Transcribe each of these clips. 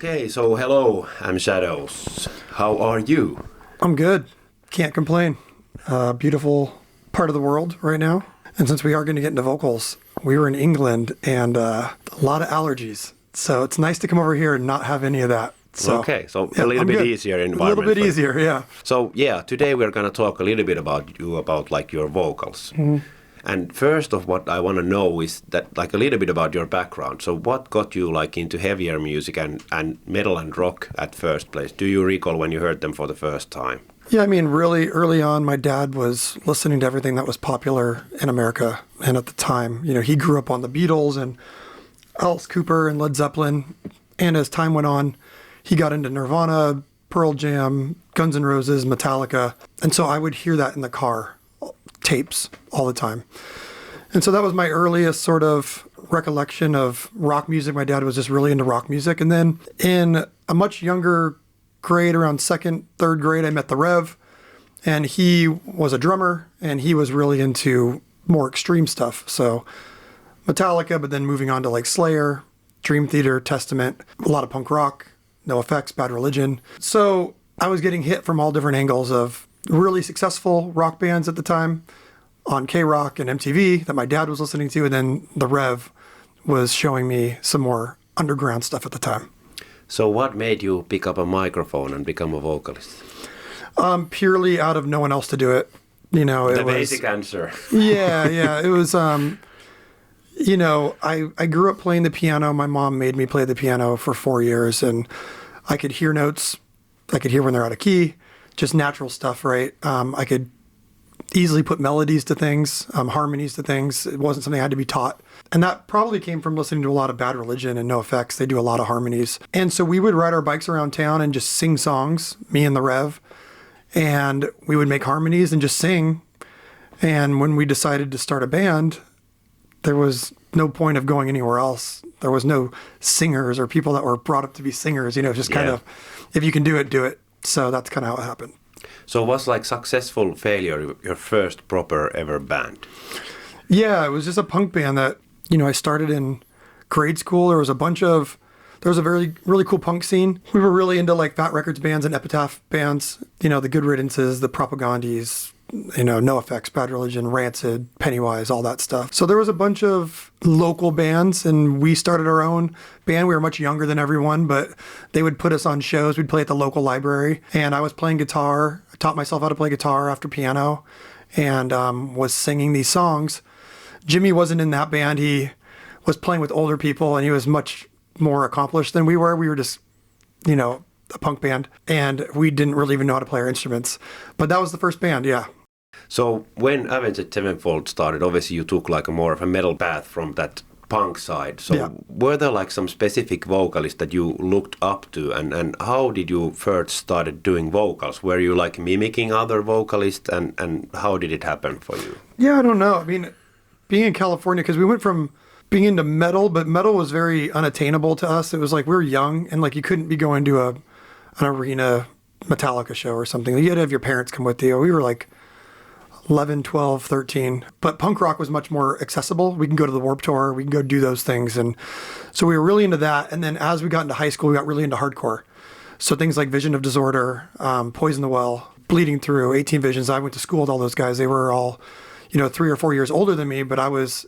Okay, so hello, I'm Shadows. How are you? I'm good. Can't complain. Beautiful part of the world right now. And since we are going to get into vocals, we were in England and a lot of allergies. So it's nice to come over here and not have any of that. So, okay, so yeah, a little I'm bit good. easier environment. A little bit easier, yeah. So yeah, today we're going to talk a little bit about you, about like your vocals. Mm-hmm. And first of what I want to know is that like a little bit about your background. So what got you like into heavier music and metal and rock at first place? Do you recall when you heard them for the first time? Yeah, I mean, really early on, my dad was listening to everything that was popular in America. And at the time, you know, he grew up on the Beatles and Alice Cooper and Led Zeppelin. And as time went on, he got into Nirvana, Pearl Jam, Guns N' Roses, Metallica. And so I would hear that in the car, tapes all the time. And so that was my earliest sort of recollection of rock music. My dad was just really into rock music. And then in a much younger grade, around second, third grade, I met the Rev, and he was a drummer and he was really into more extreme stuff. So Metallica, but then moving on to like Slayer, Dream Theater, Testament, a lot of punk rock, NoFX, Bad Religion. So I was getting hit from all different angles of really successful rock bands at the time on K-Rock and MTV that my dad was listening to, and then the Rev was showing me some more underground stuff at the time. So what made you pick up a microphone and become a vocalist? Purely out of no one else to do it. You know, the basic answer. Yeah. It was, you know, I grew up playing the piano. My mom made me play the piano for 4 years, and I could hear notes. I could hear when they're out of key, just natural stuff, right? I could easily put melodies to things, harmonies to things. It wasn't something I had to be taught. And that probably came from listening to a lot of Bad Religion and NoFX. They do a lot of harmonies. And so we would ride our bikes around town and just sing songs, me and the Rev. And we would make harmonies and just sing. And when we decided to start a band, there was no point of going anywhere else. There was no singers or people that were brought up to be singers. You know, just kind of, if you can do it, do it. So that's kind of how it happened. So was like Successful Failure your first proper ever band? Yeah, it was just a punk band that, you know, I started in grade school. There was a really cool punk scene. We were really into like Fat Records bands and Epitaph bands, you know, the Good Riddances, the Propagandis, you know, NoFX, Bad Religion, Rancid, Pennywise, all that stuff. So there was a bunch of local bands, and we started our own band. We were much younger than everyone, but they would put us on shows. We'd play at the local library, and I was playing guitar. I taught myself how to play guitar after piano, and was singing these songs. Jimmy wasn't in that band. He was playing with older people, and he was much more accomplished than we were. We were just, you know, a punk band, and we didn't really even know how to play our instruments. But that was the first band, yeah. So when Avenged Sevenfold started, obviously you took like a more of a metal path from that punk side. So were there like some specific vocalists that you looked up to, and how did you first started doing vocals? Were you like mimicking other vocalists, and how did it happen for you? Yeah, I don't know. I mean, being in California, because we went from being into metal, but metal was very unattainable to us. It was like we were young, and like you couldn't be going to an arena Metallica show or something. You had to have your parents come with you. We were like 11, 12, 13. But punk rock was much more accessible. We can go to the Warped Tour. We can go do those things. And so we were really into that. And then as we got into high school, we got really into hardcore. So things like Vision of Disorder, Poison the Well, Bleeding Through, 18 Visions. I went to school with all those guys. They were all, you know, 3 or 4 years older than me, but I was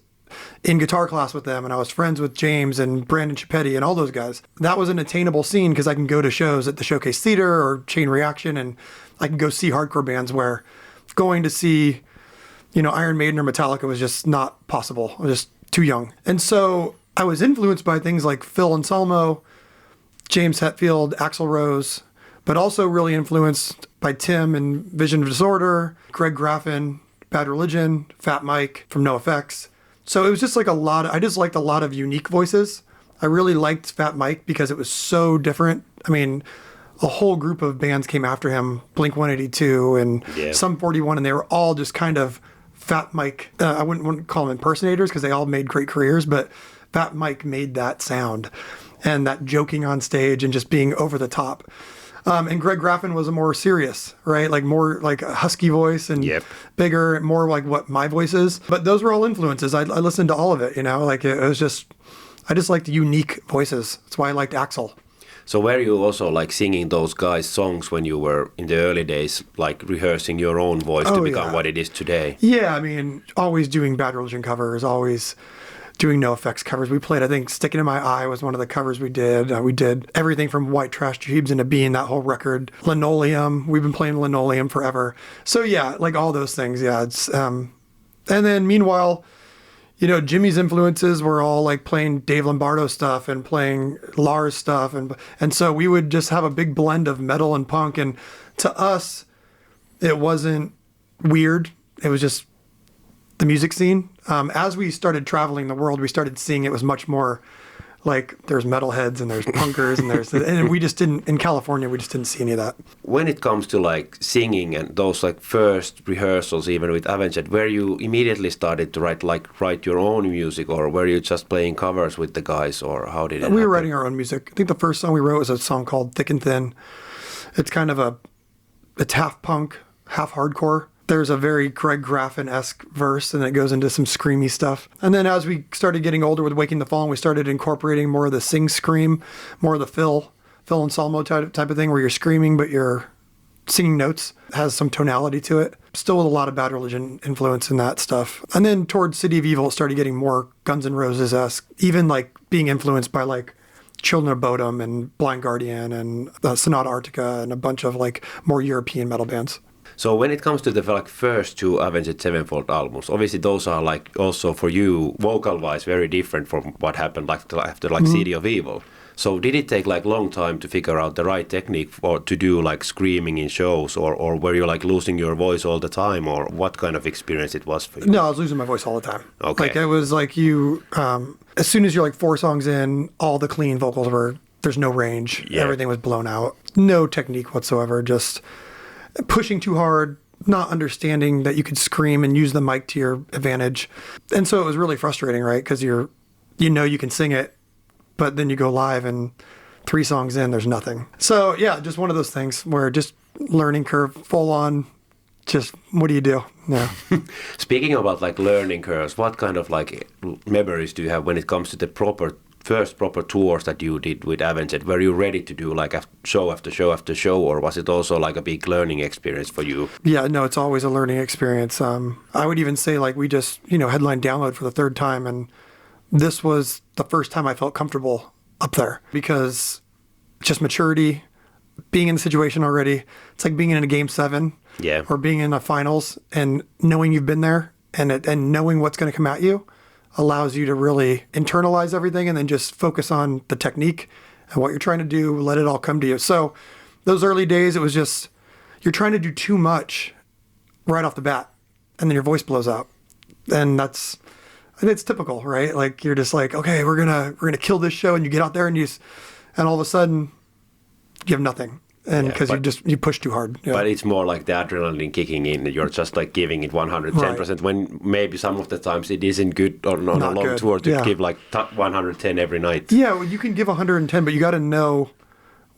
in guitar class with them, and I was friends with James and Brandon Chipetti and all those guys. That was an attainable scene because I can go to shows at the Showcase Theater or Chain Reaction, and I can go see hardcore bands where going to see, you know, Iron Maiden or Metallica was just not possible. I was just too young. And so I was influenced by things like Phil Anselmo, James Hetfield, Axl Rose, but also really influenced by Tim and Vision of Disorder, Greg Graffin, Bad Religion, Fat Mike from NoFX. So it was just like I just liked a lot of unique voices. I really liked Fat Mike because it was so different. I mean, a whole group of bands came after him, Blink-182 and Sum 41, and they were all just kind of Fat Mike. I wouldn't call them impersonators because they all made great careers, but Fat Mike made that sound and that joking on stage and just being over the top. And Greg Graffin was a more serious, right? Like more like a husky voice and bigger, more like what my voice is. But those were all influences. I listened to all of it, you know, like it was just, I just liked unique voices. That's why I liked Axl. So were you also like singing those guys' songs when you were in the early days, like rehearsing your own voice to become what it is today? Yeah, I mean, always doing Bad Religion covers, always doing No Effects covers. We played, I think, Sticking in My Eye was one of the covers we did. We did everything from White Trash Tubes into Being, that whole record. Linoleum, we've been playing Linoleum forever. So yeah, like all those things, yeah. It's and then meanwhile, you know, Jimmy's influences were all like playing Dave Lombardo stuff and playing Lars stuff. And so we would just have a big blend of metal and punk. And to us, it wasn't weird. It was just the music scene. As we started traveling the world, we started seeing it was much more like there's metalheads and there's punkers and we just didn't, in California, we just didn't see any of that. When it comes to like singing and those like first rehearsals, even with Avenged, where you immediately started to write your own music, or were you just playing covers with the guys, or how did it happen? We were writing our own music. I think the first song we wrote was a song called Thick and Thin. It's kind of it's half punk, half hardcore. There's a very Craig Graffin-esque verse, and it goes into some screamy stuff. And then as we started getting older with Waking the Fallen, we started incorporating more of the sing-scream, more of the Phil Anselmo type of thing, where you're screaming, but you're singing notes. It has some tonality to it. Still with a lot of Bad Religion influence in that stuff. And then towards City of Evil, it started getting more Guns N' Roses-esque, even like being influenced by like Children of Bodom and Blind Guardian and Sonata Arctica and a bunch of like more European metal bands. So when it comes to the like first two Avenged Sevenfold albums, obviously those are like also for you vocal-wise very different from what happened like after like City of Evil. So did it take like long time to figure out the right technique to do like screaming in shows, or were you like losing your voice all the time, or what kind of experience it was for you? No, I was losing my voice all the time. Okay. Like it was like you, as soon as you're like 4 songs in, all the clean vocals there's no range. Yeah. Everything was blown out. No technique whatsoever. Just pushing too hard, not understanding that you could scream and use the mic to your advantage. And so it was really frustrating, right? Because you can sing it, but then you go live and 3 songs in, there's nothing. So yeah, just one of those things where just learning curve, full on, just what do you do? Yeah. Speaking about like learning curves, what kind of like memories do you have when it comes to the first proper tours that you did with Avenged? Were you ready to do like show after show after show, or was it also like a big learning experience for you? Yeah, no, it's always a learning experience. I would even say like we just, headline Download for the 3rd time, and this was the first time I felt comfortable up there because just maturity, being in the situation already. It's like being in a game 7 or being in a finals and knowing you've been there and knowing what's going to come at you allows you to really internalize everything and then just focus on the technique and what you're trying to do, let it all come to you. So those early days, it was just, you're trying to do too much right off the bat and then your voice blows out. And it's typical, right? Like you're just like, okay, we're going to kill this show, and you get out there and all of a sudden you have nothing. And because you push too hard. Yeah. But it's more like the adrenaline kicking in. You're just like giving it 110% when maybe some of the times it isn't good on a long tour to give like 110 every night. Yeah, well, you can give 110, but you got to know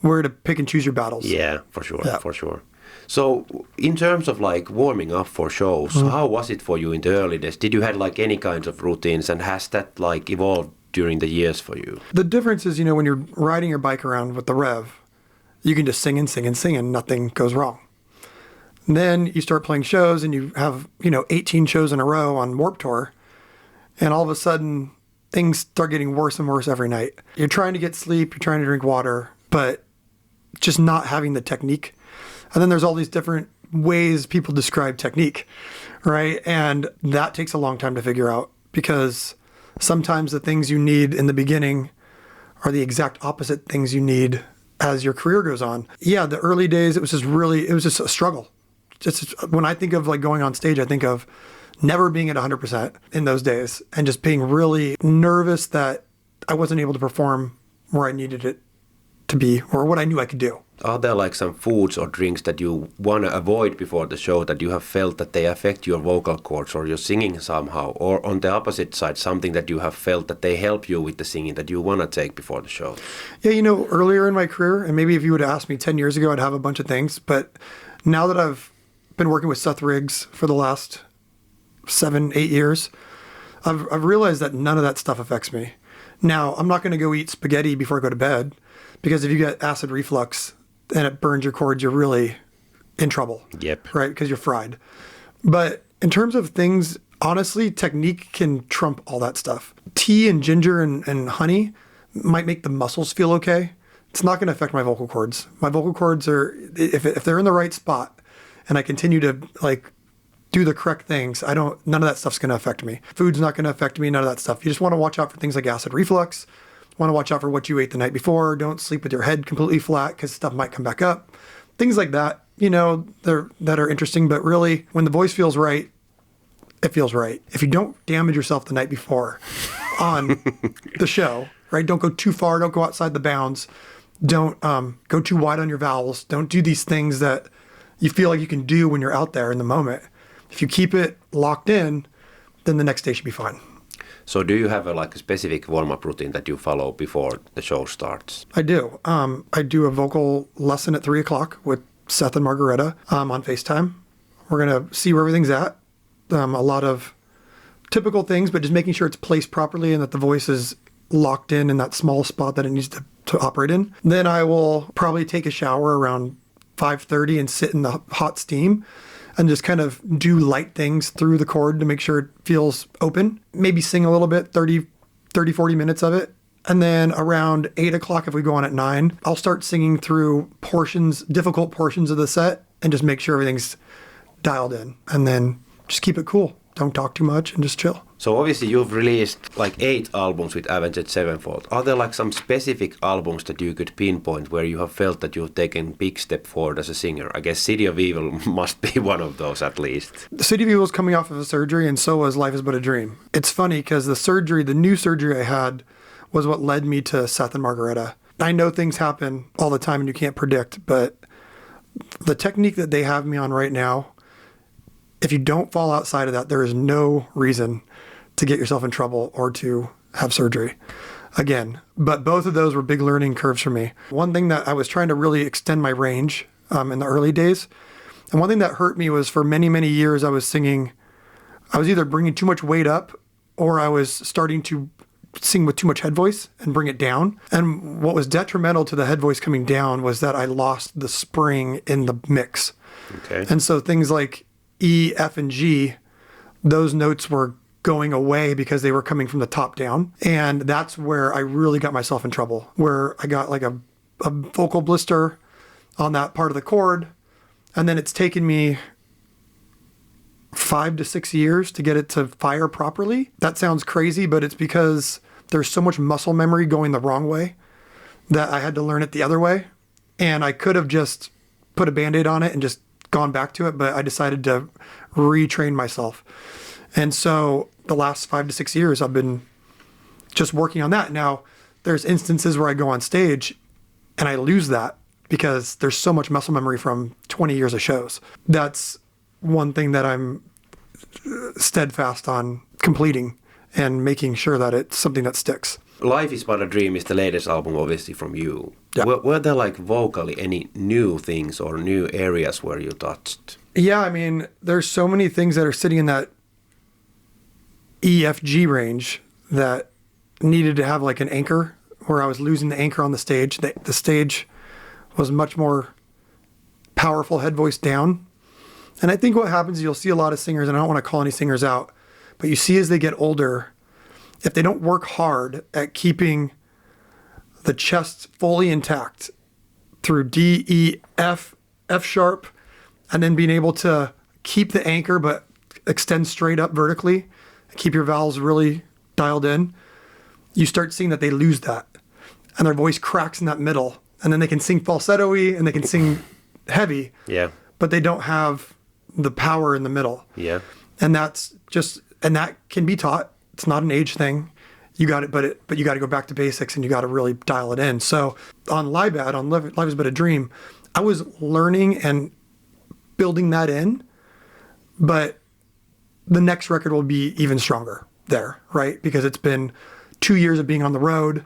where to pick and choose your battles. Yeah, for sure. So in terms of like warming up for shows, how was it for you in the early days? Did you have like any kinds of routines, and has that like evolved during the years for you? The difference is, when you're riding your bike around with the Rev, you can just sing and sing and sing and nothing goes wrong. And then you start playing shows and you have, 18 shows in a row on Warped Tour. And all of a sudden things start getting worse and worse every night. You're trying to get sleep, you're trying to drink water, but just not having the technique. And then there's all these different ways people describe technique, right? And that takes a long time to figure out because sometimes the things you need in the beginning are the exact opposite things you need as your career goes on. Yeah, the early days, it was just a struggle. Just when I think of like going on stage, I think of never being at 100% in those days and just being really nervous that I wasn't able to perform where I needed it to be or what I knew I could do. Are there like some foods or drinks that you want to avoid before the show that you have felt that they affect your vocal cords or your singing somehow? Or on the opposite side, something that you have felt that they help you with the singing that you want to take before the show? Yeah, earlier in my career, and maybe if you would have asked me 10 years ago, I'd have a bunch of things. But now that I've been working with Seth Riggs for the last 7-8 years, I've realized that none of that stuff affects me. Now, I'm not going to go eat spaghetti before I go to bed, because if you get acid reflux and it burns your cords, you're really in trouble. Yep. Right? Because you're fried. But in terms of things, honestly, technique can trump all that stuff. Tea and ginger and honey might make the muscles feel okay. It's not going to affect my vocal cords. My vocal cords are, if they're in the right spot and I continue to like do the correct things, none of that stuff's going to affect me. Food's not going to affect me, none of that stuff. You just want to watch out for things like acid reflux. Want to watch out for what you ate the night before. Don't sleep with your head completely flat because stuff might come back up. Things like that, that are interesting. But really, when the voice feels right, it feels right. If you don't damage yourself the night before on the show, right? Don't go too far. Don't go outside the bounds. Don't go too wide on your vowels. Don't do these things that you feel like you can do when you're out there in the moment. If you keep it locked in, then the next day should be fine. So do you have a specific warm-up routine that you follow before the show starts? I do. I do a vocal lesson at 3 o'clock with Seth and Margareta on FaceTime. We're going to see where everything's at. A lot of typical things, but just making sure it's placed properly and that the voice is locked in that small spot that it needs to operate in. Then I will probably take a shower around 5:30 and sit in the hot steam and just kind of do light things through the cord to make sure it feels open. Maybe sing a little bit, 30, 40 minutes of it. And then around 8 o'clock, if we go on at 9, I'll start singing through difficult portions of the set and just make sure everything's dialed in. And then just keep it cool. Don't talk too much and just chill. So obviously you've released 8 albums with Avenged Sevenfold. Are there some specific albums that you could pinpoint where you have felt that you've taken big step forward as a singer? I guess City of Evil must be one of those at least. The City of Evil was coming off of a surgery, and so was Life is But a Dream. It's funny because the new surgery I had was what led me to Seth and Margareta. I know things happen all the time and you can't predict, but the technique that they have me on right now, if you don't fall outside of that, there is no reason to get yourself in trouble or to have surgery again. But both of those were big learning curves for me. One thing that I was trying to really extend my range in the early days. And one thing that hurt me was for many, many years I was either bringing too much weight up or I was starting to sing with too much head voice and bring it down. And what was detrimental to the head voice coming down was that I lost the spring in the mix. Okay. And so things like E, F, and G, those notes were going away because they were coming from the top down. And that's where I really got myself in trouble, where I got a vocal blister on that part of the chord. And then it's taken me 5 to 6 years to get it to fire properly. That sounds crazy, but it's because there's so much muscle memory going the wrong way that I had to learn it the other way. And I could have just put a Band-Aid on it and just gone back to it, but I decided to retrain myself. And so the last 5 to 6 years, I've been just working on that. Now, there's instances where I go on stage and I lose that because there's so much muscle memory from 20 years of shows. That's one thing that I'm steadfast on completing and making sure that it's something that sticks. Life is But a Dream is the latest album, obviously, from you. Yeah. Were there vocally any new things or new areas where you touched? Yeah, I mean, there's so many things that are sitting in that EFG range that needed to have an anchor, where I was losing the anchor on the stage. The stage was much more powerful head voice down. And I think what happens is you'll see a lot of singers, and I don't want to call any singers out, but you see as they get older, if they don't work hard at keeping the chest fully intact through D, E, F, F sharp, and then being able to keep the anchor but extend straight up vertically, keep your vowels really dialed in, you start seeing that they lose that. And their voice cracks in that middle. And then they can sing falsetto-y and they can sing heavy, Yeah. but they don't have the power in the middle. Yeah. And that can be taught. It's not an age thing. You got it, but you got to go back to basics and you got to really dial it in. So on Live is But a Dream, I was learning and building that in, but the next record will be even stronger there, right? Because it's been 2 years of being on the road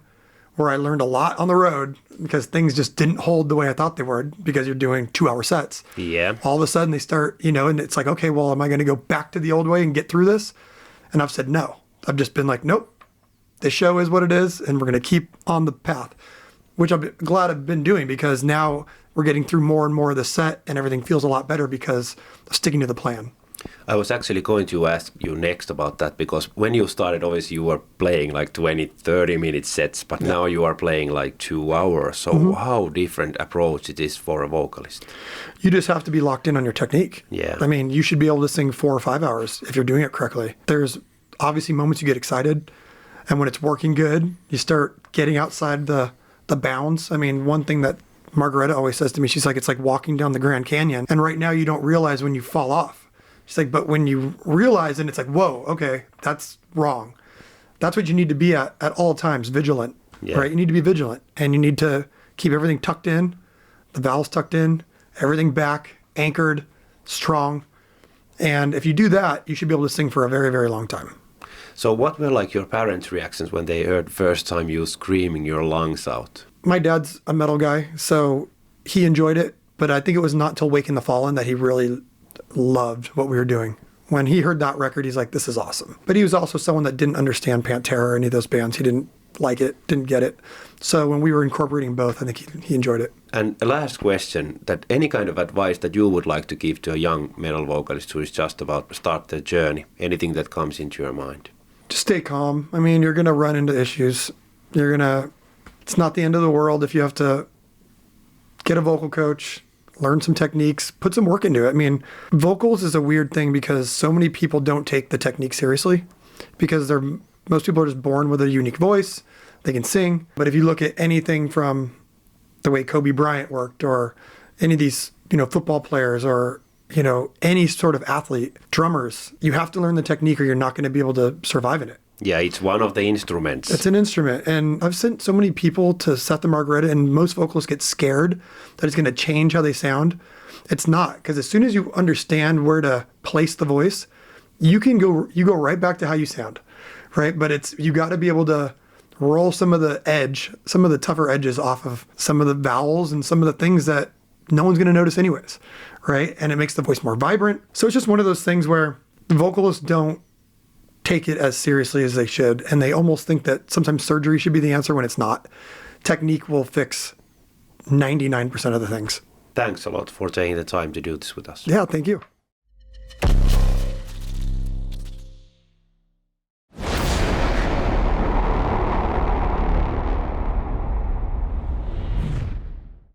where I learned a lot on the road because things just didn't hold the way I thought they would because you're doing 2-hour sets. Yeah. All of a sudden they start, and it's like, okay, well, am I going to go back to the old way and get through this? And I've said no. I've just been like, nope, the show is what it is, and we're going to keep on the path. which I'm glad I've been doing because now we're getting through more and more of the set and everything feels a lot better because of sticking to the plan. I was actually going to ask you next about that because when you started, obviously you were playing like 20, 30-minute sets, but now you are playing like 2 hours. So how different approach it is for a vocalist? You just have to be locked in on your technique. Yeah. I mean, you should be able to sing 4 or 5 hours if you're doing it correctly. There's obviously moments you get excited, and when it's working good, you start getting outside the bounds. I mean, one thing that Margareta always says to me, she's like, it's like walking down the Grand Canyon, and right now you don't realize when you fall off. She's like, but when you realize it, it's like, whoa, okay, that's wrong. That's what you need to be at all times, vigilant, right? You need to be vigilant, and you need to keep everything tucked in, the valves tucked in, everything back, anchored, strong. And if you do that, you should be able to sing for a very, very long time. So what were like your parents' reactions when they heard first time you screaming your lungs out? My dad's a metal guy, so he enjoyed it, but I think it was not till Waking the Fallen that he really loved what we were doing. When he heard that record, he's like, this is awesome. But he was also someone that didn't understand Pantera or any of those bands. He didn't like it, didn't get it. So when we were incorporating both, I think he enjoyed it. And a last question, that any kind of advice that you would like to give to a young metal vocalist who is just about to start their journey, anything that comes into your mind? Just stay calm. I mean, you're going to run into issues. It's not the end of the world if you have to get a vocal coach, learn some techniques, put some work into it. I mean, vocals is a weird thing because so many people don't take the technique seriously because most people are just born with a unique voice. They can sing. But if you look at anything from the way Kobe Bryant worked or any of these, football players or, any sort of athlete, drummers, you have to learn the technique or you're not going to be able to survive in it. Yeah, it's one of the instruments. It's an instrument. And I've sent so many people to Set the Margareta, and most vocalists get scared that it's going to change how they sound. It's not, because as soon as you understand where to place the voice, you go right back to how you sound, right? But you got to be able to roll some of the tougher edges off of some of the vowels and some of the things that no one's going to notice anyways, right? And it makes the voice more vibrant. So it's just one of those things where vocalists don't take it as seriously as they should, and they almost think that sometimes surgery should be the answer when it's not. Technique will fix 99% of the things. Thanks a lot for taking the time to do this with us. Yeah, thank you.